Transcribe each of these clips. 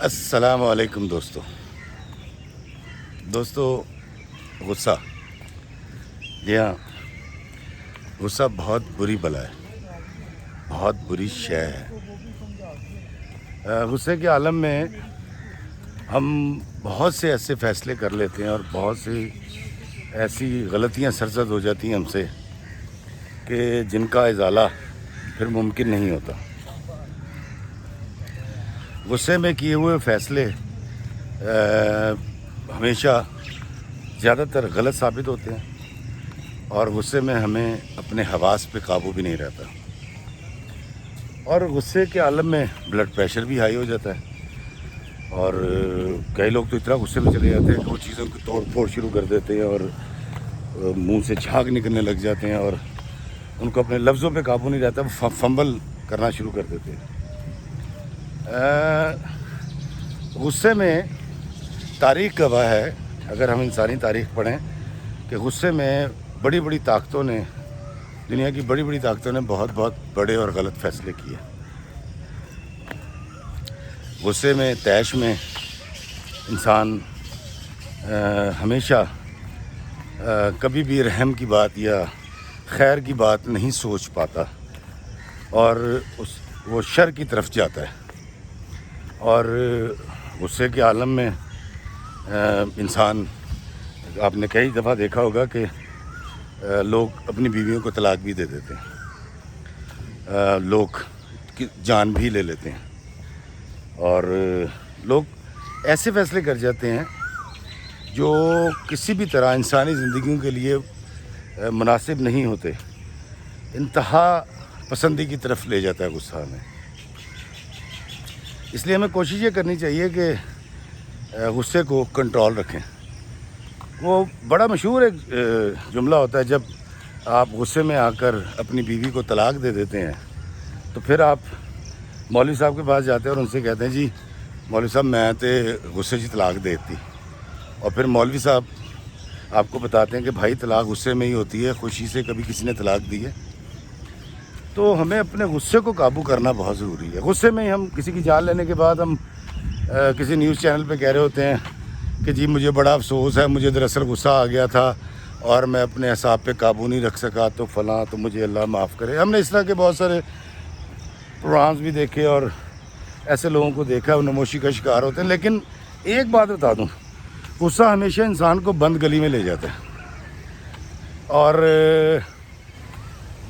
السلام علیکم دوستو غصہ، جی ہاں، غصہ بہت بری بلا ہے، بہت بری شے ہے۔ غصے کے عالم میں ہم بہت سے ایسے فیصلے کر لیتے ہیں اور بہت سی ایسی غلطیاں سرزد ہو جاتی ہیں ہم سے کہ جن کا ازالہ پھر ممکن نہیں ہوتا۔ غصے میں کیے ہوئے فیصلے ہمیشہ زیادہ تر غلط ثابت ہوتے ہیں، اور غصے میں ہمیں اپنے حواس پہ قابو بھی نہیں رہتا، اور غصے کے عالم میں بلڈ پریشر بھی ہائی ہو جاتا ہے، اور کئی لوگ تو اتنا غصے میں چلے جاتے ہیں کہ وہ چیزوں کی توڑ پھوڑ شروع کر دیتے ہیں اور منہ سے جھاگ نکلنے لگ جاتے ہیں، اور ان کو اپنے لفظوں پہ قابو نہیں رہتا، وہ فمبل کرنا شروع کر دیتے ہیں۔ غصے میں تاریخ گواہ ہے، اگر ہم انسانی تاریخ پڑھیں، کہ غصے میں بڑی بڑی طاقتوں نے، دنیا کی بڑی بڑی طاقتوں نے بہت بڑے اور غلط فیصلے کیے۔ غصے میں، طیش میں انسان ہمیشہ کبھی بھی رحم کی بات یا خیر کی بات نہیں سوچ پاتا، اور وہ شر کی طرف جاتا ہے۔ اور غصے کے عالم میں انسان، آپ نے کئی دفعہ دیکھا ہوگا کہ لوگ اپنی بیویوں کو طلاق بھی دے دیتے ہیں، لوگ جان بھی لے لیتے ہیں، اور لوگ ایسے فیصلے کر جاتے ہیں جو کسی بھی طرح انسانی زندگیوں کے لیے مناسب نہیں ہوتے۔ انتہا پسندی کی طرف لے جاتا ہے غصہ ہمیں۔ اس لیے ہمیں کوشش یہ کرنی چاہیے کہ غصے کو کنٹرول رکھیں۔ وہ بڑا مشہور ایک جملہ ہوتا ہے، جب آپ غصے میں آ کر اپنی بیوی کو طلاق دے دیتے ہیں تو پھر آپ مولوی صاحب کے پاس جاتے ہیں اور ان سے کہتے ہیں، جی مولوی صاحب میں تے غصے سے طلاق دیتی، اور پھر مولوی صاحب آپ کو بتاتے ہیں کہ بھائی طلاق غصے میں ہی ہوتی ہے، خوشی سے کبھی کسی نے طلاق دی ہے۔ تو ہمیں اپنے غصے کو قابو کرنا بہت ضروری ہے۔ غصے میں ہی ہم کسی کی جان لینے کے بعد ہم کسی نیوز چینل پہ کہہ رہے ہوتے ہیں کہ جی مجھے بڑا افسوس ہے، مجھے دراصل غصہ آ گیا تھا اور میں اپنے اعصاب پہ قابو نہیں رکھ سکا، تو فلاں، تو مجھے اللہ معاف کرے۔ ہم نے اس طرح کے بہت سارے پروگرامز بھی دیکھے اور ایسے لوگوں کو دیکھا، وہ نموشی کا شکار ہوتے ہیں۔ لیکن ایک بات بتا دوں، غصہ ہمیشہ انسان کو بند گلی میں لے جاتا ہے، اور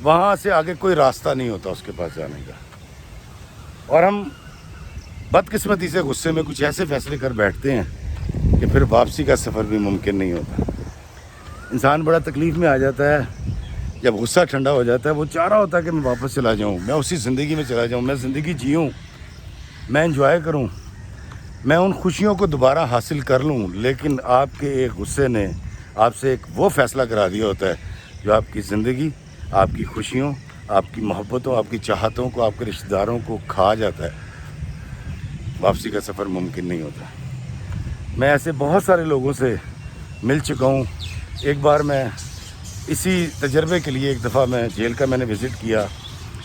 وہاں سے آگے کوئی راستہ نہیں ہوتا اس کے پاس جانے کا، اور ہم بدقسمتی سے غصے میں کچھ ایسے فیصلے کر بیٹھتے ہیں کہ پھر واپسی کا سفر بھی ممکن نہیں ہوتا۔ انسان بڑا تکلیف میں آ جاتا ہے جب غصہ ٹھنڈا ہو جاتا ہے، وہ چاہ رہا ہوتا ہے کہ میں واپس چلا جاؤں، میں اسی زندگی میں چلا جاؤں، میں زندگی جیوں، میں انجوائے کروں، میں ان خوشیوں کو دوبارہ حاصل کر لوں، لیکن آپ کے ایک غصے نے آپ سے ایک وہ فیصلہ کرا دیا ہوتا ہے جو آپ کی زندگی، آپ کی خوشیوں، آپ کی محبتوں، آپ کی چاہتوں کو، آپ کے رشتہ داروں کو کھا جاتا ہے۔ واپسی کا سفر ممکن نہیں ہوتا۔ میں ایسے بہت سارے لوگوں سے مل چکا ہوں۔ ایک بار میں اسی تجربے کے لیے ایک دفعہ میں جیل کا میں نے وزٹ کیا،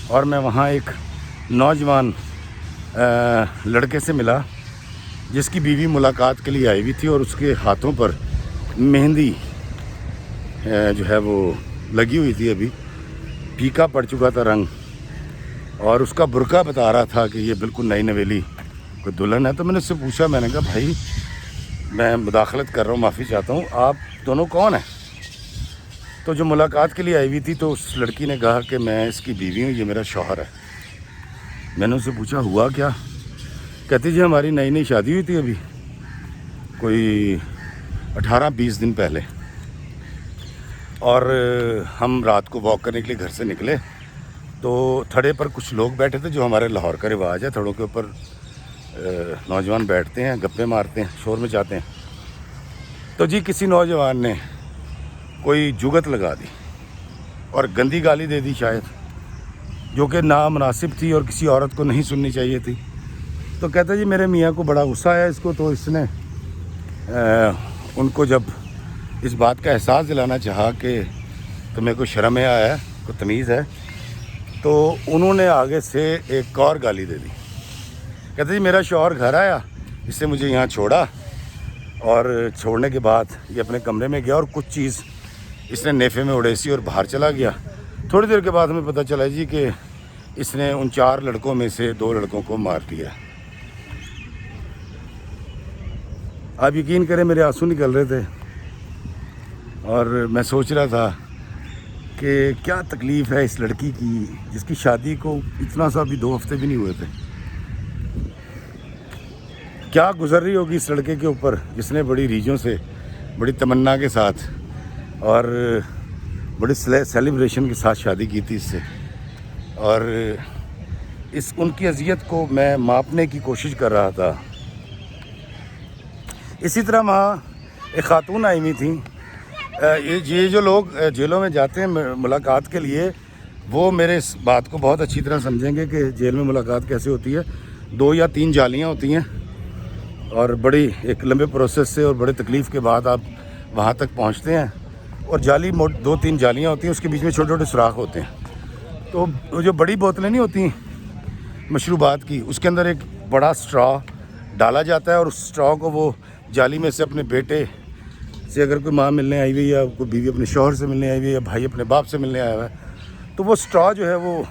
اور میں وہاں ایک نوجوان لڑکے سے ملا جس کی بیوی ملاقات کے لیے آئی ہوئی تھی، اور اس کے ہاتھوں پر مہندی جو ہے وہ لگی ہوئی تھی، ابھی پھیکا پڑ چکا تھا رنگ، اور اس کا برقع بتا رہا تھا کہ یہ بالکل نئی نویلی کوئی دلہن ہے۔ تو میں نے اس سے پوچھا، میں نے کہا بھائی میں مداخلت کر رہا ہوں، معافی چاہتا ہوں، آپ دونوں کون ہیں؟ تو جو ملاقات کے لیے آئی ہوئی تھی، تو اس لڑکی نے کہا کہ میں اس کی بیوی ہوں، یہ میرا شوہر ہے۔ میں نے اس سے پوچھا ہوا کیا؟ کہتی جی ہماری نئی نئی شادی ہوئی تھی، ابھی کوئی 18-20 دن پہلے، اور ہم رات کو واک کرنے کے لیے گھر سے نکلے تو تھڑے پر کچھ لوگ بیٹھے تھے، جو ہمارے لاہور کا رواج ہے، تھڑوں کے اوپر نوجوان بیٹھتے ہیں، گپے مارتے ہیں، شور مچاتے ہیں۔ تو جی کسی نوجوان نے کوئی جگت لگا دی اور گندی گالی دے دی شاید، جو کہ نامناسب تھی اور کسی عورت کو نہیں سننی چاہیے تھی۔ تو کہتا جی میرے میاں کو بڑا غصہ آیا اس کو، تو اس نے ان کو جب اس بات کا احساس دلانا چاہا کہ تمہیں کوئی شرم آیا ہے، کوئی تمیز ہے، تو انہوں نے آگے سے ایک اور گالی دے دی۔ کہتے جی میرا شوہر گھر آیا، اس نے مجھے یہاں چھوڑا اور چھوڑنے کے بعد یہ اپنے کمرے میں گیا اور کچھ چیز اس نے نیفے میں اڑیسی اور باہر چلا گیا۔ تھوڑی دیر کے بعد ہمیں پتہ چلا جی کہ اس نے ان 4 لڑکوں میں سے 2 لڑکوں کو مار دیا۔ آپ یقین کریں میرے آنسو نکل رہے تھے اور میں سوچ رہا تھا کہ کیا تکلیف ہے اس لڑکی کی جس کی شادی کو اتنا سا بھی 2 ہفتے بھی نہیں ہوئے تھے۔ کیا گزر رہی ہوگی اس لڑکے کے اوپر جس نے بڑی ریجوں سے، بڑی تمنا کے ساتھ اور بڑی سیلیبریشن کے ساتھ شادی کی تھی اس سے، اور ان کی اذیت کو میں ماپنے کی کوشش کر رہا تھا۔ اسی طرح وہاں ایک خاتون آئی ہوئی تھیں۔ یہ جو لوگ جیلوں میں جاتے ہیں ملاقات کے لیے، وہ میرے اس بات کو بہت اچھی طرح سمجھیں گے کہ جیل میں ملاقات کیسے ہوتی ہے۔ 2 یا 3 جالیاں ہوتی ہیں اور بڑی ایک لمبے پروسیس سے اور بڑے تکلیف کے بعد آپ وہاں تک پہنچتے ہیں، اور 2-3 جالیاں ہوتی ہیں، اس کے بیچ میں چھوٹے چھوٹے سوراخ ہوتے ہیں۔ تو جو بڑی بوتلیں نہیں ہوتی مشروبات کی، اس کے اندر ایک بڑا اسٹرا ڈالا جاتا ہے، اور اس اسٹرا کو وہ جالی میں سے اپنے بیٹے سے، اگر کوئی ماں ملنے آئی ہوئی یا کوئی بیوی اپنے شوہر سے ملنے آئی ہوئی یا بھائی اپنے باپ سے ملنے آیا ہوا ہے، تو وہ اسٹرا جو ہے وہ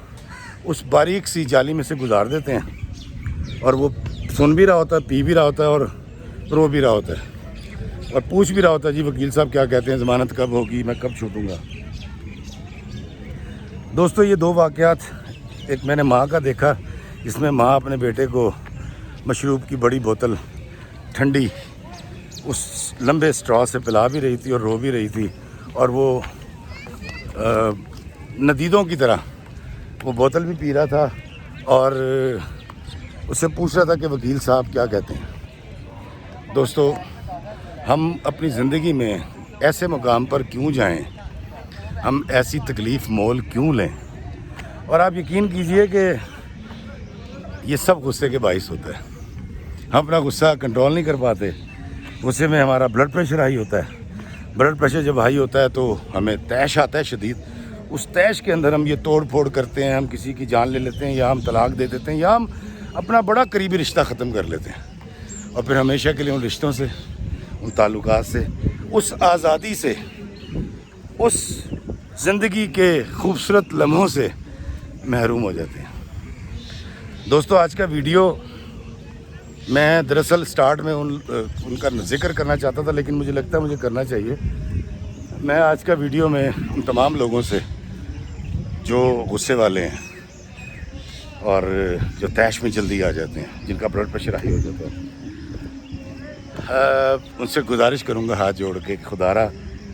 اس باریک سی جالی میں سے گزار دیتے ہیں، اور وہ سن بھی رہا ہوتا ہے، پی بھی رہا ہوتا ہے، اور رو بھی رہا ہوتا ہے، اور پوچھ بھی رہا ہوتا ہے جی وکیل صاحب کیا کہتے ہیں، ضمانت کب ہوگی، میں کب چھوٹوں گا۔ دوستو یہ 2 واقعات، ایک میں نے ماں کا دیکھا جس میں ماں اپنے بیٹے کو مشروب کی بڑی بوتل ٹھنڈی اس لمبے اسٹرا سے پلا بھی رہی تھی اور رو بھی رہی تھی، اور وہ ندیدوں کی طرح وہ بوتل بھی پی رہا تھا، اور اس سے پوچھ رہا تھا کہ وکیل صاحب کیا کہتے ہیں۔ دوستو ہم اپنی زندگی میں ایسے مقام پر کیوں جائیں، ہم ایسی تکلیف مول کیوں لیں؟ اور آپ یقین کیجئے کہ یہ سب غصے کے باعث ہوتا ہے۔ ہم اپنا غصہ کنٹرول نہیں کر پاتے، غصے میں ہمارا بلڈ پریشر ہائی ہوتا ہے۔ بلڈ پریشر جب ہائی ہوتا ہے تو ہمیں طیش آتا ہے شدید، اس طیش کے اندر ہم یہ توڑ پھوڑ کرتے ہیں، ہم کسی کی جان لے لیتے ہیں، یا ہم طلاق دے دیتے ہیں، یا ہم اپنا بڑا قریبی رشتہ ختم کر لیتے ہیں، اور پھر ہمیشہ کے لیے ان رشتوں سے، ان تعلقات سے، اس آزادی سے، اس زندگی کے خوبصورت لمحوں سے محروم ہو جاتے ہیں۔ دوستو آج کا ویڈیو میں دراصل سٹارٹ میں ان کا ذکر کرنا چاہتا تھا، لیکن مجھے لگتا ہے مجھے کرنا چاہیے۔ میں آج کا ویڈیو میں ان تمام لوگوں سے جو غصے والے ہیں اور جو طیش میں جلدی آ جاتے ہیں، جن کا بلڈ پریشر ہائی ہو جاتا ہے، ان سے گزارش کروں گا ہاتھ جوڑ کے کہ خدارا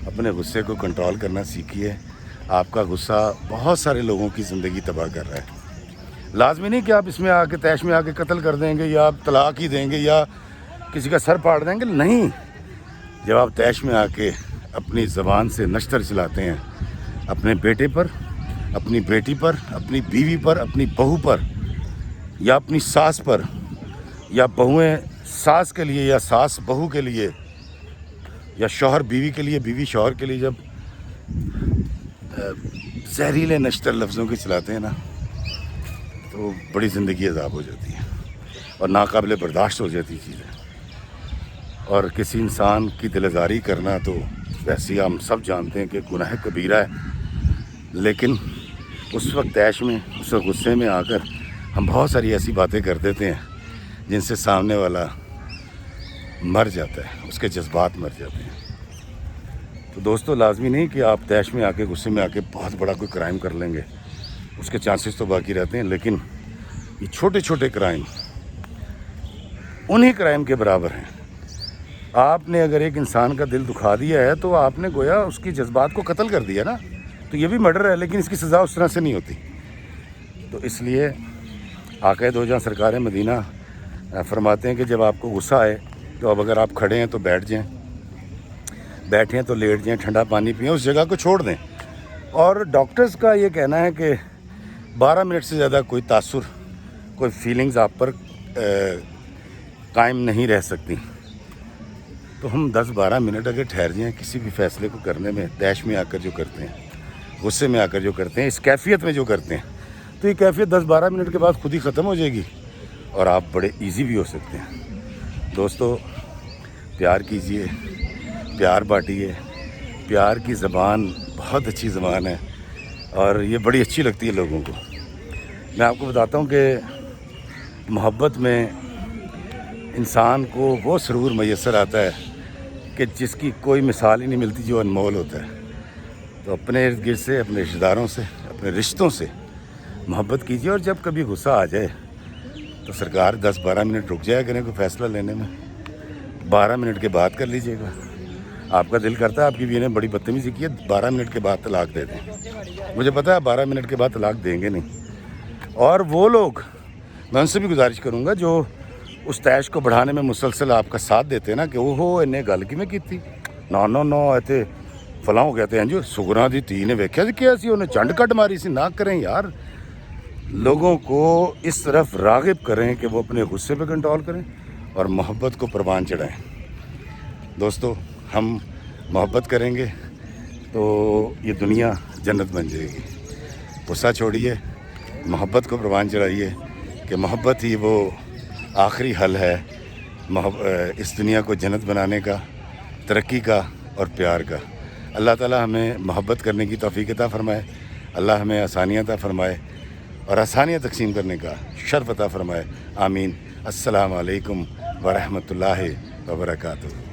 اپنے غصے کو کنٹرول کرنا سیکھیے۔ آپ کا غصہ بہت سارے لوگوں کی زندگی تباہ کر رہا ہے۔ لازمی نہیں کہ آپ اس میں آ کے طیش میں آ کے قتل کر دیں گے، یا آپ طلاق ہی دیں گے، یا کسی کا سر پاڑ دیں گے، نہیں۔ جب آپ طیش میں آ کے اپنی زبان سے نشتر چلاتے ہیں اپنے بیٹے پر، اپنی بیٹی پر، اپنی بیوی پر، اپنی بہو پر، یا اپنی ساس پر، یا بہویں ساس کے لیے، یا ساس بہو کے لیے، یا شوہر بیوی کے لیے، بیوی شوہر کے لیے، جب زہریلے نشتر لفظوں کے چلاتے ہیں نا، تو بڑی زندگی عذاب ہو جاتی ہے اور ناقابل برداشت ہو جاتی چیزیں۔ اور کسی انسان کی دل آزاری کرنا تو ویسے ہی ہم سب جانتے ہیں کہ گناہ کبیرہ ہے، لیکن اس وقت طیش میں، اس وقت غصے میں آ کر ہم بہت ساری ایسی باتیں کر دیتے ہیں جن سے سامنے والا مر جاتا ہے، اس کے جذبات مر جاتے ہیں۔ تو دوستو لازمی نہیں کہ آپ طیش میں آ کے، غصے میں آ کے بہت بڑا کوئی کرائم کر لیں گے، اس کے چانسز تو باقی رہتے ہیں، لیکن یہ چھوٹے چھوٹے کرائم انہی کرائم کے برابر ہیں۔ آپ نے اگر ایک انسان کا دل دکھا دیا ہے تو آپ نے گویا اس کی جذبات کو قتل کر دیا نا، تو یہ بھی مرڈر ہے، لیکن اس کی سزا اس طرح سے نہیں ہوتی۔ تو اس لیے آقا دو جہاں سرکار مدینہ فرماتے ہیں کہ جب آپ کو غصہ آئے تو اب اگر آپ کھڑے ہیں تو بیٹھ جائیں، بیٹھیں تو لیٹ جائیں، ٹھنڈا پانی پئیں، اس جگہ کو چھوڑ دیں۔ اور ڈاکٹرز کا یہ کہنا ہے کہ 12 منٹ سے زیادہ کوئی تاثر، کوئی فیلنگز آپ پر قائم نہیں رہ سکتی۔ تو ہم 10-12 منٹ اگر ٹھہر جائیں کسی بھی فیصلے کو کرنے میں، طیش میں آ کر جو کرتے ہیں، غصے میں آ کر جو کرتے ہیں، اس کیفیت میں جو کرتے ہیں، تو یہ کیفیت 10-12 منٹ کے بعد خود ہی ختم ہو جائے گی اور آپ بڑے ایزی بھی ہو سکتے ہیں۔ دوستو پیار کیجئے، پیار بانٹیے. پیار کی زبان بہت اچھی زبان ہے اور یہ بڑی اچھی لگتی ہے لوگوں کو. میں آپ کو بتاتا ہوں کہ محبت میں انسان کو وہ سرور میسر آتا ہے کہ جس کی کوئی مثال ہی نہیں ملتی، جو انمول ہوتا ہے. تو اپنے ارد گرد سے، اپنے رشتہ داروں سے، اپنے رشتوں سے محبت کیجیے. اور جب کبھی غصہ آ جائے تو سرکار 10-12 منٹ رک جایا کریں کوئی فیصلہ لینے میں. 12 منٹ کے بعد کر لیجئے گا. آپ کا دل کرتا ہے آپ کی بیوی نے بڑی بدتمیزی کی ہے، 12 منٹ کے بعد طلاق دے دیں. مجھے پتہ ہے 12 منٹ کے بعد طلاق دیں گے نہیں. اور وہ لوگ، میں ان سے بھی گزارش کروں گا جو اس تیش کو بڑھانے میں مسلسل آپ کا ساتھ دیتے ہیں نا، کہ وہ انہیں گل کی میں کیتی نو ایتے فلاں ہو کہتے ہیں جی سگنا دی تھی نے ویکھیا سی کیا سی انہیں چنڈ کٹ ماری سی. نہ کریں یار. لوگوں کو اس طرف راغب کریں کہ وہ اپنے غصے پہ کنٹرول کریں اور محبت کو پروان چڑھائیں. دوستو ہم محبت کریں گے تو یہ دنیا جنت بن جائے گی. غصہ چھوڑیے، محبت کو پروان چڑھائیے کہ محبت ہی وہ آخری حل ہے اس دنیا کو جنت بنانے کا، ترقی کا اور پیار کا. اللہ تعالیٰ ہمیں محبت کرنے کی توفیق عطا فرمائے. اللہ ہمیں آسانیاں عطا فرمائے اور آسانیاں تقسیم کرنے کا شرف عطا فرمائے. آمین. السلام علیکم ورحمۃ اللہ وبرکاتہ.